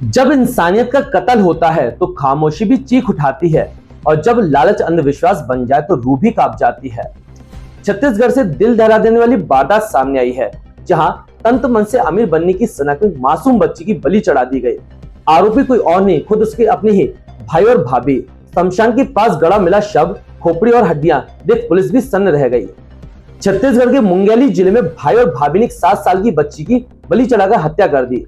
जब इंसानियत का कत्ल होता है तो खामोशी भी चीख उठाती है और जब लालच अंधविश्वास बन जाए तो रूह भी कांप जाती है। छत्तीसगढ़ से दिल दहला देने वाली वारदात सामने आई है, जहां तंत्र मन से अमीर बनने की सनक में मासूम बच्ची की बलि चढ़ा दी गई। आरोपी कोई और नहीं, खुद उसके अपने ही भाई और भाभी। शमशान के पास गड़ा मिला शव, खोपड़ी और हड्डियां देख पुलिस भी सन्न रह गई। छत्तीसगढ़ के मुंगेली जिले में भाई और भाभी ने एक 7 साल की बच्ची की बलि चढ़ाकर हत्या कर दी।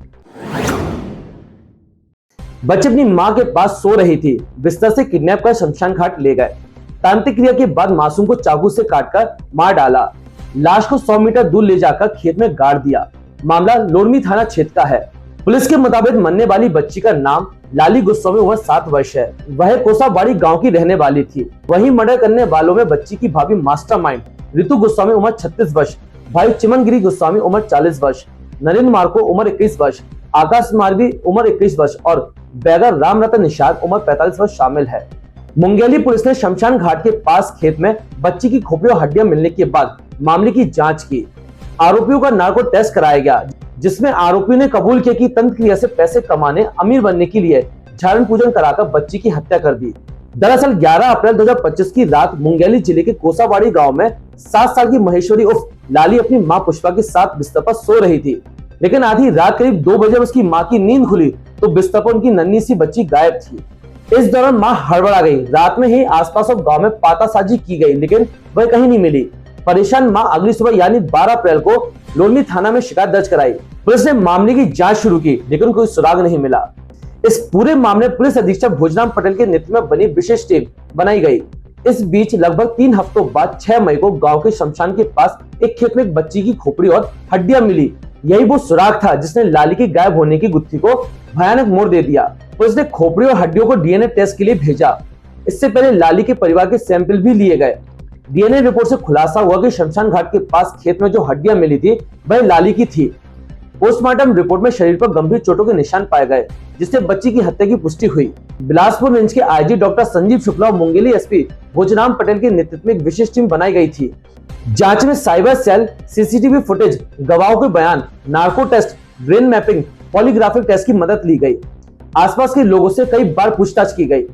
बच्ची अपनी मां के पास सो रही थी, बिस्तर से किडनैप कर शमशान घाट ले गए। तांत्रिक क्रिया के बाद मासूम को चाकू से काटकर मार डाला। लाश को 100 मीटर दूर ले जाकर खेत में गाड़ दिया। मामला लोरमी थाना क्षेत्र का है। पुलिस के मुताबिक मरने वाली बच्ची का नाम लाली गोस्वामी, उम्र 7 वर्ष है। वह कोसाबाड़ी गांव की रहने वाली थी। वहीं मर्डर करने वालों में बच्ची की भाभी मास्टरमाइंड रितु गोस्वामी, उम्र 36 वर्ष, भाई चिमनगिरी गोस्वामी, उम्र 40 वर्ष, नरेंद्र मार्को, उम्र 21 वर्ष, आकाश मारवी, उम्र 21 वर्ष और बैगर राम रतन निषाद, उम्र 45 वर्ष शामिल है। मुंगेली पुलिस ने शमशान घाट के पास खेत में बच्ची की खोपड़ी और हड्डियां मिलने के बाद मामले की जांच की। आरोपियों का नार्को टेस्ट कराया गया, जिसमें आरोपी ने कबूल किया कि तंत्र क्रिया से पैसे कमाने, अमीर बनने के लिए झाड़न पूजन कराकर बच्ची की हत्या कर दी। दरअसल 11 अप्रैल 2025 की रात मुंगेली जिले के कोसाबाड़ी गांव में 7 साल की महेश्वरी उर्फ लाली अपनी मां पुष्पा के साथ बिस्तर पर सो रही थी। लेकिन आधी रात करीब 2 बजे उसकी मां की नींद खुली तो बिस्तर पर उनकी नन्ही सी बच्ची गायब थी। इस दौरान मां हड़बड़ा गई। रात में ही आसपास और गांव में पातासाजी की गई, लेकिन वह कहीं नहीं मिली। परेशान मां अगली सुबह यानी 12 अप्रैल को लोरमी थाना में शिकायत दर्ज कराई। पुलिस ने मामले की जांच शुरू की, लेकिन कोई सुराग नहीं मिला। इस पूरे मामले पुलिस अधीक्षक भोजराम पटेल के नेतृत्व में बनी विशेष टीम बनाई गई। इस बीच लगभग 3 हफ्तों बाद 6 मई को गांव के शमशान के पास एक खेत में एक बच्ची की खोपड़ी और हड्डियां मिली। यही वो सुराग था जिसने लाली के गायब होने की गुत्थी को भयानक मोड़ दे दिया। पुलिस ने खोपड़ी और हड्डियों को डीएनए टेस्ट के लिए भेजा। इससे पहले लाली के परिवार के सैंपल भी लिए गए। डीएनए रिपोर्ट से खुलासा हुआ कि शमशान घाट के पास खेत में जो हड्डियां मिली थी वह लाली की थी। पोस्टमार्टम रिपोर्ट में शरीर पर गंभीर चोटों के निशान पाए गए, जिससे बच्ची की हत्या की पुष्टि हुई। बिलासपुर रेंज के आईजी डॉक्टर संजीव शुक्ला और मुंगेली एसपी भोजराम पटेल के नेतृत्व में एक विशेष टीम बनाई गई थी। जांच में साइबर सेल, सीसीटीवी फुटेज, गवाहों के बयान, narco test, brain mapping, polygraphic test की मदद ली गई। आसपास के लोगों से कई बार पूछताछ की गई।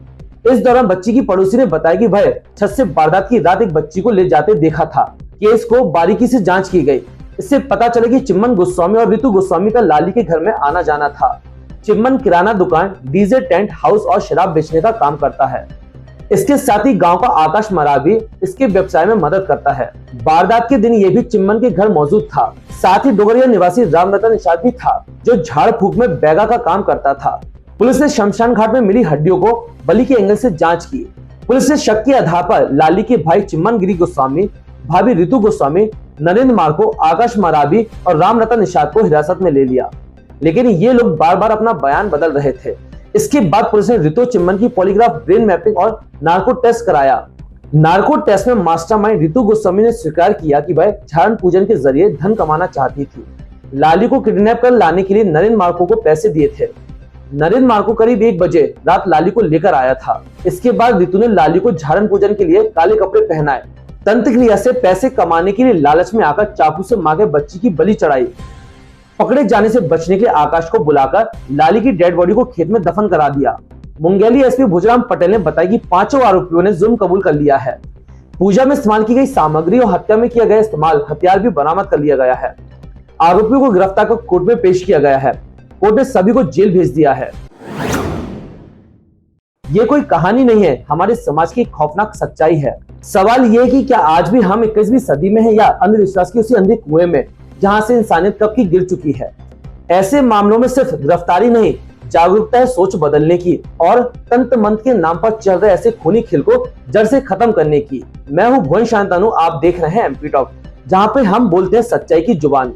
इस दौरान बच्ची की पड़ोसी ने बताया कि वह छत से वारदात की रात एक बच्ची को ले जाते देखा था। केस को बारीकी से जांच की गई। इससे पता चला कि चिम्मन गोस्वामी और रितु गोस्वामी का लाली के घर में आना जाना था। चिम्मन किराना दुकान, डीजे, टेंट हाउस और शराब बेचने का काम करता है। इसके साथ ही गांव का आकाश मरावी इसके व्यवसाय में मदद करता है। वारदात के दिन ये भी चिम्मन के घर मौजूद था। साथ ही डोगरिया निवासी राम रतन निषाद भी था, जो झाड़ फूक में बैगा का काम करता था। पुलिस ने शमशान घाट में मिली हड्डियों को बलि के एंगल से जांच की। पुलिस ने शक के आधार पर लाली के भाई चिम्मन गिरी गोस्वामी, भाभी रितु गोस्वामी, नरेंद्र मार्को, आकाश मरावी और राम रतन निषाद को हिरासत में ले लिया, लेकिन ये लोग बार बार अपना बयान बदल रहे थे। इसके बाद पुलिस ने रितु चिम्मन की पॉलीग्राफ, ब्रेन मैपिंग और नार्को टेस्ट कराया। नार्को टेस्ट में मास्टरमाइंड रितु गोस्वामी ने स्वीकार किया कि वह झाड़न पूजन के जरिए धन कमाना चाहती थी। लाली को किडनैप कर लाने के लिए नरेंद्र मार्को को पैसे दिए थे। नरेंद्र मार्को करीब 1 बजे रात लाली को लेकर आया था। इसके बाद रितु ने लाली को झाड़न पूजन के लिए काले कपड़े पहनाए। तंत्र क्रिया से पैसे कमाने के लिए लालच में आकर चाकू से मां के बच्ची की बलि चढ़ाई। पकड़े जाने से बचने के लिए आकाश को बुलाकर लाली की डेड बॉडी को खेत में दफन करा दिया। मुंगेली एसपी भोजराम पटेल ने बताया कि 5 आरोपियों ने जुर्म कबूल कर लिया है। पूजा में इस्तेमाल की गई सामग्री और हत्या में किया गया इस्तेमाल हथियार भी बरामद कर लिया गया है। आरोपियों को गिरफ्तार कर कोर्ट में पेश किया गया है। कोर्ट ने सभी को जेल भेज दिया है। ये कोई कहानी नहीं है, हमारे समाज की खौफनाक सच्चाई है। सवाल ये है कि क्या आज भी हम 21वीं सदी में हैं या अंधविश्वास की उसी अंधे कुएं में जहां से इंसानियत कब की गिर चुकी है। ऐसे मामलों में सिर्फ गिरफ्तारी नहीं, जागरूकता है सोच बदलने की और तंत्र मंत्र के नाम पर चल रहे ऐसे खूनी खेल को जड़ से खत्म करने की। मैं हूं भुवन शांतनु, आप देख रहे हैं एमपी टॉक, जहां पे हम बोलते हैं सच्चाई की जुबान।